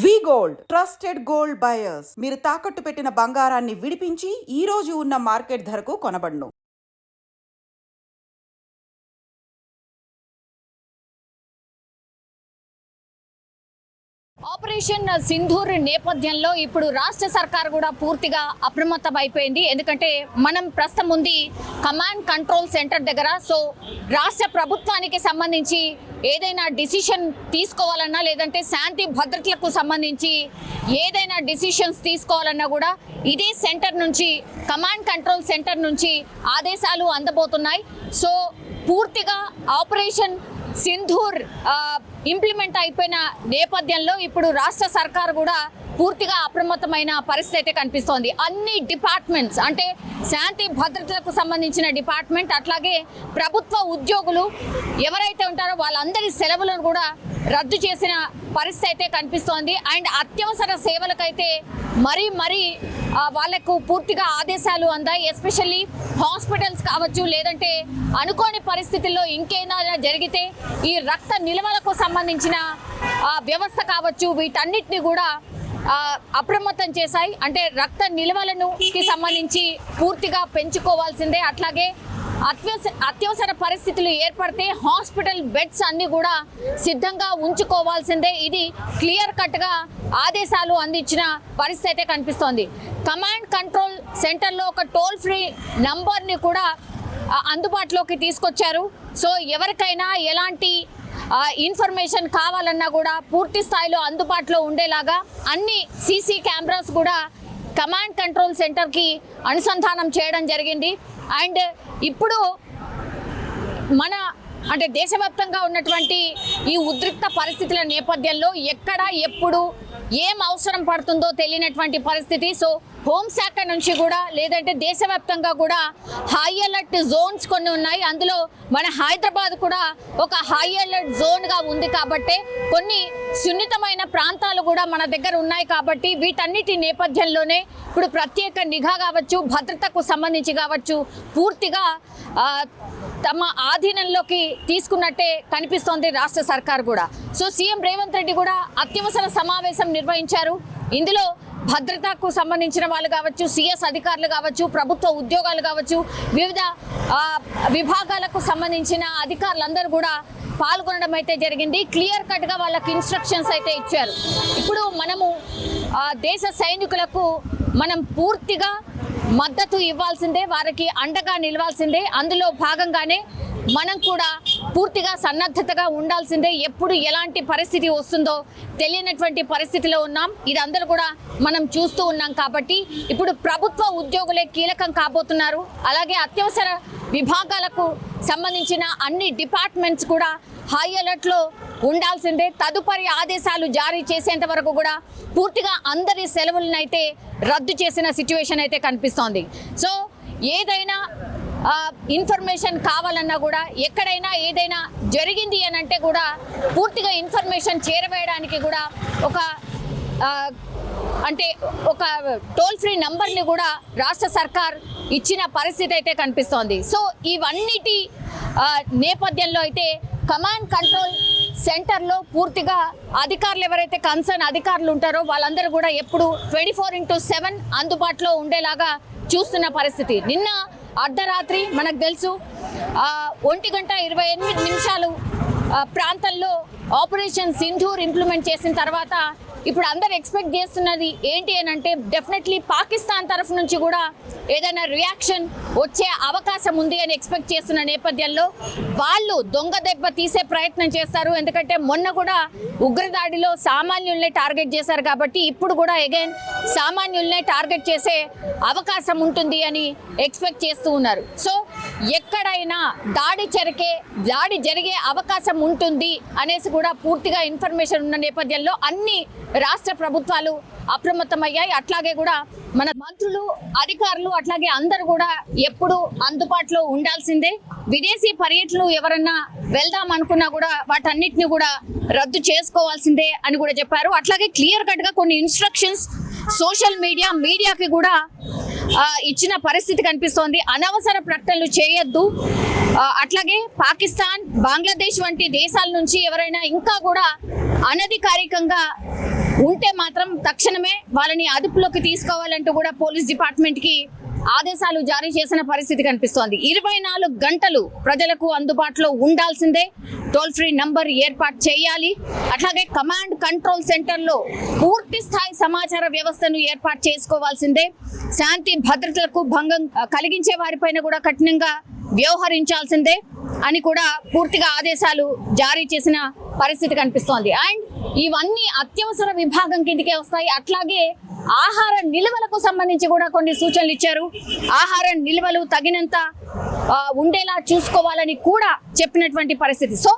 వి gold trusted gold buyers. మీరు తాకట్టు పెట్టిన బంగారాన్ని విడిపించి ఈ రోజు ఉన్న మార్కెట్ ధరకు కొనబడును. ఆపరేషన్ సింధూర్ నేపథ్యంలో ఇప్పుడు రాష్ట్ర సర్కార్ కూడా పూర్తిగా అప్రమత్తం అయిపోయింది. ఎందుకంటే మనం ప్రస్తుతం ఉంది కమాండ్ కంట్రోల్ సెంటర్ దగ్గర. సో రాష్ట్ర ప్రభుత్వానికి సంబంధించి ఏదైనా డిసిషన్ తీసుకోవాలన్నా, లేదంటే శాంతి భద్రతలకు సంబంధించి ఏదైనా డిసిషన్స్ తీసుకోవాలన్నా కూడా ఇదే సెంటర్ నుంచి, కమాండ్ కంట్రోల్ సెంటర్ నుంచి ఆదేశాలు అందబోతున్నాయి. సో పూర్తిగా ఆపరేషన్ సింధూర్ ఇంప్లిమెంట్ అయిపోయిన నేపథ్యంలో ఇప్పుడు రాష్ట్ర సర్కార్ కూడా పూర్తిగా అప్రమత్తమైన పరిస్థితి అయితే కనిపిస్తోంది. అన్ని డిపార్ట్మెంట్స్, అంటే శాంతి భద్రతలకు సంబంధించిన డిపార్ట్మెంట్, అట్లాగే ప్రభుత్వ ఉద్యోగులు ఎవరైతే ఉంటారో వాళ్ళందరి సెలవులను కూడా రద్దు చేసిన పరిస్థితి అయితే కనిపిస్తోంది. అండ్ అత్యవసర సేవలకైతే మరీ వాళ్లకు పూర్తిగా ఆదేశాలు అందాయి. ఎస్పెషల్లీ హాస్పిటల్స్ కావచ్చు, లేదంటే అనుకోని పరిస్థితుల్లో ఇంకేదైనా జరిగితే ఈ రక్త నిల్వలకు సంబంధించిన వ్యవస్థ కావచ్చు, వీటన్నిటిని కూడా అప్రమత్తం చేశాయి. అంటే రక్త నిల్వలను సంబంధించి పూర్తిగా పెంచుకోవాల్సిందే. అట్లాగే అత్యవసర పరిస్థితులు ఏర్పడితే హాస్పిటల్ బెడ్స్ అన్ని కూడా సిద్ధంగా ఉంచుకోవాల్సిందే. ఇది క్లియర్ కట్గా ఆదేశాలు అందించిన పరిస్థితి అయితే కనిపిస్తోంది. కమాండ్ కంట్రోల్ సెంటర్లో ఒక టోల్ ఫ్రీ నంబర్ని కూడా అందుబాటులోకి తీసుకొచ్చారు. సో ఎవరికైనా ఎలాంటి ఇన్ఫర్మేషన్ కావాలన్నా కూడా పూర్తి స్థాయిలో అందుబాటులో ఉండేలాగా అన్ని సీసీ కెమెరాస్ కూడా కమాండ్ కంట్రోల్ సెంటర్కి అనుసంధానం చేయడం జరిగింది. అండ్ ఇప్పుడు అంటే దేశవ్యాప్తంగా ఉన్నటువంటి ఈ ఉద్రిక్త పరిస్థితుల నేపథ్యంలో ఎక్కడ ఎప్పుడు ఏం అవసరం పడుతుందో తెలియనటువంటి పరిస్థితి. సో హోంశాఖ నుంచి కూడా, లేదంటే దేశవ్యాప్తంగా కూడా హై అలర్ట్ జోన్స్ కొన్ని ఉన్నాయి. అందులో మన హైదరాబాద్ కూడా ఒక హై అలర్ట్ జోన్గా ఉంది. కాబట్టి కొన్ని సున్నితమైన ప్రాంతాలు కూడా మన దగ్గర ఉన్నాయి. కాబట్టి వీటన్నిటి నేపథ్యంలోనే ఇప్పుడు ప్రత్యేక నిఘా కావచ్చు, భద్రతకు సంబంధించి కావచ్చు, పూర్తిగా తమ ఆధీనంలోకి తీసుకున్నట్టే కనిపిస్తోంది రాష్ట్ర సర్కార్ కూడా. సో సీఎం రేవంత్ రెడ్డి కూడా అత్యవసర సమావేశం నిర్వహించారు. ఇందులో భద్రతకు సంబంధించిన వాళ్ళు కావచ్చు, సిఎస్ అధికారులు కావచ్చు, ప్రభుత్వ ఉద్యోగాలు కావచ్చు, వివిధ విభాగాలకు సంబంధించిన అధికారులందరూ కూడా పాల్గొనడం అయితే జరిగింది. క్లియర్ కట్గా వాళ్ళకి ఇన్స్ట్రక్షన్స్ అయితే ఇచ్చారు. ఇప్పుడు మనము దేశ సైనికులకు మనం పూర్తిగా మద్దతు ఇవ్వాల్సిందే, వారికి అండగా నిలవాల్సిందే. అందులో భాగంగానే మనం కూడా పూర్తిగా సన్నద్ధతగా ఉండాల్సిందే. ఎప్పుడు ఎలాంటి పరిస్థితి వస్తుందో తెలియనటువంటి పరిస్థితిలో ఉన్నాం. ఇదందరూ కూడా మనం చూస్తూ ఉన్నాం. కాబట్టి ఇప్పుడు ప్రభుత్వ ఉద్యోగులే కీలకం కాబోతున్నారు. అలాగే అత్యవసర విభాగాలకు సంబంధించిన అన్ని డిపార్ట్మెంట్స్ కూడా హై అలర్ట్లో ఉండాల్సిందే. తదుపరి ఆదేశాలు జారీ చేసేంత వరకు కూడా పూర్తిగా అందరి సెలవులను అయితే రద్దు చేసిన సిచ్యువేషన్ అయితే కనిపిస్తోంది. సో ఏదైనా ఇన్ఫర్మేషన్ కావాలన్నా కూడా, ఎక్కడైనా ఏదైనా జరిగింది అని అంటే కూడా పూర్తిగా ఇన్ఫర్మేషన్ చేరవేయడానికి కూడా ఒక టోల్ ఫ్రీ నంబర్ని కూడా రాష్ట్ర సర్కార్ ఇచ్చిన పరిస్థితి అయితే కనిపిస్తోంది. సో ఇవన్నిటి నేపథ్యంలో అయితే కమాండ్ కంట్రోల్ సెంటర్లో పూర్తిగా అధికారులు, ఎవరైతే కన్సర్న్ అధికారులు ఉంటారో వాళ్ళందరూ కూడా ఎప్పుడు 24/7 అందుబాటులో ఉండేలాగా చూస్తున్న పరిస్థితి. నిన్న అర్ధరాత్రి మనకు తెలుసు 1:28 ప్రాంతంలో ఆపరేషన్ సింధూర్ ఇంప్లిమెంట్ చేసిన తర్వాత ఇప్పుడు అందరు ఎక్స్పెక్ట్ చేస్తున్నది ఏంటి అని అంటే, డెఫినెట్లీ పాకిస్తాన్ తరఫు నుంచి కూడా ఏదైనా రియాక్షన్ వచ్చే అవకాశం ఉంది అని ఎక్స్పెక్ట్ చేస్తున్న నేపథ్యంలో వాళ్ళు దొంగ దెబ్బ తీసే ప్రయత్నం చేస్తారు. ఎందుకంటే మొన్న కూడా ఉగ్రదాడిలో సామాన్యుల్నే టార్గెట్ చేశారు. కాబట్టి ఇప్పుడు కూడా అగైన్ సామాన్యుల్నే టార్గెట్ చేసే అవకాశం ఉంటుంది అని ఎక్స్పెక్ట్ చేస్తూ ఉన్నారు. సో ఎక్కడైనా దాడి జరిగే అవకాశం ఉంటుంది అనేసి కూడా పూర్తిగా ఇన్ఫర్మేషన్ ఉన్న నేపథ్యంలో అన్ని రాష్ట్ర ప్రభుత్వాలు అప్రమత్తమయ్యాయి. అట్లాగే కూడా మన మంత్రులు, అధికారులు, అట్లాగే అందరూ కూడా ఎప్పుడు అందుబాటులో ఉండాల్సిందే. విదేశీ పర్యటనలు ఎవరన్నా వెళ్దాం అనుకున్నా కూడా వాటన్నిటిని కూడా రద్దు చేసుకోవాల్సిందే అని కూడా చెప్పారు. అట్లాగే క్లియర్ కట్ గా కొన్ని ఇన్స్ట్రక్షన్స్ సోషల్ మీడియాకి కూడా ఇచ్చిన పరిస్థితి కనిపిస్తోంది. అనవసర ప్రకటనలు చేయొద్దు, అట్లాగే పాకిస్తాన్, బంగ్లాదేశ్ వంటి దేశాల నుంచి ఎవరైనా ఇంకా కూడా అనధికారికంగా ఉంటే మాత్రం తక్షణమే వాళ్ళని అదుపులోకి తీసుకోవాలంటూ కూడా పోలీస్ డిపార్ట్మెంట్ కి ఆదేశాలు జారీ చేసిన పరిస్థితి కనిపిస్తోంది. 24 గంటలు ప్రజలకు అందుబాటులో ఉండాల్సిందే, టోల్ ఫ్రీ నంబర్ ఏర్పాటు చేయాలి. అట్లాగే కమాండ్ కంట్రోల్ సెంటర్లో పూర్తి స్థాయి సమాచార వ్యవస్థను ఏర్పాటు చేసుకోవాల్సిందే. శాంతి భద్రతలకు భంగం కలిగించే వారిపైన కూడా కఠినంగా వ్యవహరించాల్సిందే అని కూడా పూర్తిగా ఆదేశాలు జారీ చేసిన పరిస్థితి కనిపిస్తోంది. అండ్ ఇవన్నీ అత్యవసర విభాగం కిందకే వస్తాయి. అట్లాగే ఆహార నిల్వలకు సంబంధించి కూడా కొన్ని సూచనలు ఇచ్చారు. ఆహార నిల్వలు తగినంత ఉండేలా చూసుకోవాలని కూడా చెప్పినటువంటి పరిస్థితి. సో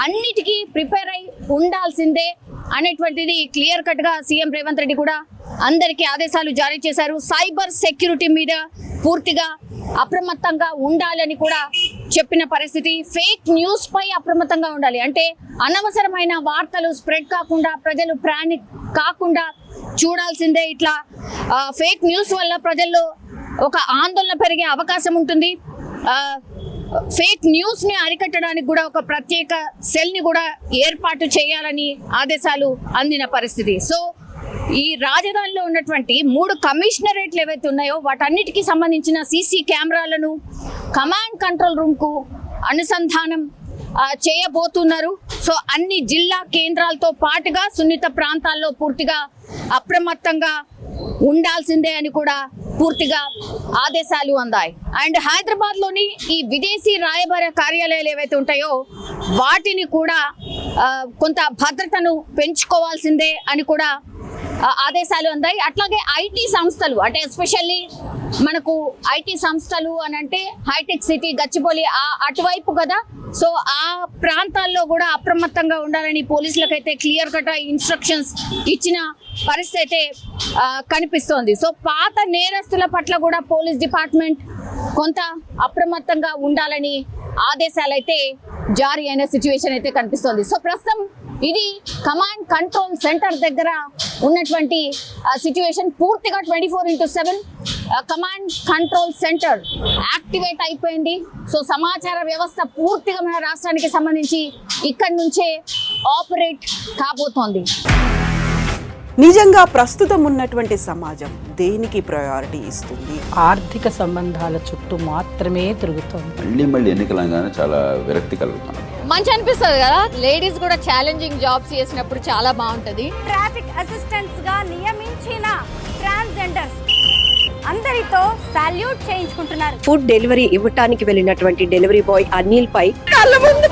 అన్నిటికీ ప్రిపేర్ అయి ఉండాల్సిందే అనేటువంటిది క్లియర్ కట్ గా సీఎం రేవంత్ రెడ్డి కూడా అందరికీ ఆదేశాలు జారీ చేశారు. సైబర్ సెక్యూరిటీ మీద పూర్తిగా అప్రమత్తంగా ఉండాలని కూడా చెప్పిన పరిస్థితి. ఫేక్ న్యూస్ పై అప్రమత్తంగా ఉండాలి. అంటే అనవసరమైన వార్తలు స్ప్రెడ్ కాకుండా, ప్రజలు ప్రాణిక్ కాకుండా చూడాల్సిందే. ఇట్లా ఫేక్ న్యూస్ వల్ల ప్రజల్లో ఒక ఆందోళన పెరిగే అవకాశం ఉంటుంది. ఫేక్ న్యూస్ ని అరికట్టడానికి కూడా ఒక ప్రత్యేక సెల్ ని కూడా ఏర్పాటు చేయాలని ఆదేశాలు అందిన పరిస్థితి. సో ఈ రాజధానిలో ఉన్నటువంటి 3 కమిషనరేట్లు ఏవైతే ఉన్నాయో వాటన్నిటికీ సంబంధించిన సీసీ కెమెరాలను కమాండ్ కంట్రోల్ రూమ్ కు అనుసంధానం చేయబోతున్నారు. సో అన్ని జిల్లా కేంద్రాలతో పాటుగా సున్నిత ప్రాంతాల్లో పూర్తిగా అప్రమత్తంగా ఉండాల్సిందే అని కూడా పూర్తిగా ఆదేశాలు అందాయి. అండ్ హైదరాబాద్ లోని ఈ విదేశీ రాయబార కార్యాలయాలు ఏవైతే ఉంటాయో వాటిని కూడా కొంత భద్రతను పెంచుకోవాల్సిందే అని కూడా ఆదేశాలు అందాయి. అట్లాగే ఐటీ సంస్థలు, అంటే ఎస్పెషల్లీ మనకు ఐటీ సంస్థలు అని అంటే హైటెక్ సిటీ, గచ్చిబౌలి అటువైపు కదా. సో ఆ ప్రాంతాల్లో కూడా అప్రమత్తంగా ఉండాలని పోలీసులకైతే క్లియర్ కట్ ఇన్స్ట్రక్షన్స్ ఇచ్చిన పరిస్థితి అయితే కనిపిస్తోంది. సో పాత నేరస్తుల పట్ల కూడా పోలీస్ డిపార్ట్మెంట్ కొంత అప్రమత్తంగా ఉండాలని ఆదేశాలు అయితే జారీ అయిన సిచ్యువేషన్ అయితే కనిపిస్తోంది. సో ప్రస్తుతం ఇది కమాండ్ కంట్రోల్ సెంటర్ దగ్గర ఉన్నటువంటి సిచ్యువేషన్. పూర్తిగా 24/7 కమాండ్ కంట్రోల్ సెంటర్ యాక్టివేట్ అయిపోయింది. సో సమాచార వ్యవస్థ పూర్తిగా మన రాష్ట్రానికి సంబంధించి ఇక్కడి నుంచే ఆపరేట్ కాబోతోంది. నిజంగా ప్రస్తుతం ఉన్నటువంటి సమాజం దేనికి ప్రయారిటీ ఇస్తుంది? ఆర్థిక సంబంధాల చుట్టూ మాత్రమే తిరుగుతుంది. మళ్ళీ ఎన్నికలంగానే చాలా విరక్తి కలుగుతాను. మంచి అనిపిస్తుంది కదా, లేడీస్ కూడా ఛాలెంజింగ్ జాబ్స్ చేసినప్పుడు చాలా బాగుంటది. ట్రాఫిక్ అసిస్టెంట్స్ గా నియమించిన ట్రాన్స్జెండర్స్ అందరితో సాల్యూట్ చేయించుకుంటున్నారు. ఫుడ్ డెలివరీ ఇవ్వటానికి వెళ్ళినటువంటి డెలివరీ బాయ్ అనిల్ పై కళ్ళ ముందు